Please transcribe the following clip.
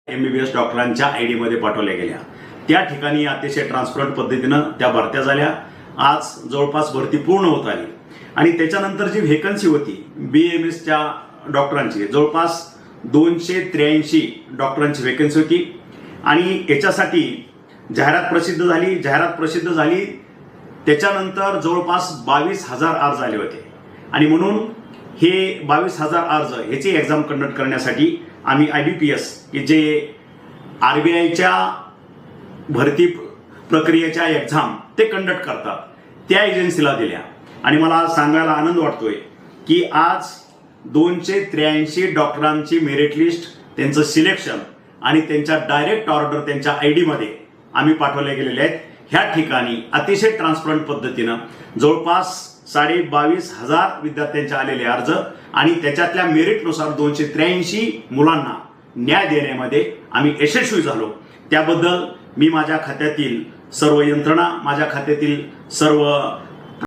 MBBS डॉक्टरांच्या ID मध्ये पाठवल्या गेल्या। त्या ठिकाणी अतिशय ट्रान्सपरंट पद्धतीनं त्या भरत्या झाल्या। आज जवळपास भरती पूर्ण होत आली आणि त्याच्यानंतर जी व्हेकन्सी होती BAMS च्या डॉक्टरांची जवळपास 283 डॉक्टरांची व्हेकन्सी होती आणि याच्यासाठी जाहिरात प्रसिद्ध झाली। त्याच्यानंतर जवळपास 22,000 अर्ज आले होते आणि म्हणून हे 22,000 अर्ज याची एक्झाम कंडक्ट करण्यासाठी आम्ही IBPS की जे RBIच्या भरती प्रक्रियेच्या एक्झाम ते कंडक्ट करतात त्या एजन्सीला दिल्या आणि मला सांगायला आनंद वाटतोय की आज 283 डॉक्टरांची मेरिट लिस्ट, त्यांचं सिलेक्शन आणि त्यांच्या डायरेक्ट ऑर्डर त्यांच्या ID मध्ये आम्ही पाठवले गेलेले आहेत। ह्या ठिकाणी अतिशय ट्रान्सपरंट पद्धतीनं जवळपास 22,500 विद्यार्थ्यांचे आलेले अर्ज आणि त्याच्यातल्या मेरिटनुसार 283 मुलांना न्याय देण्यामध्ये आम्ही यशस्वी झालो। त्याबद्दल मी माझ्या खात्यातील सर्व यंत्रणा, माझ्या खात्यातील सर्व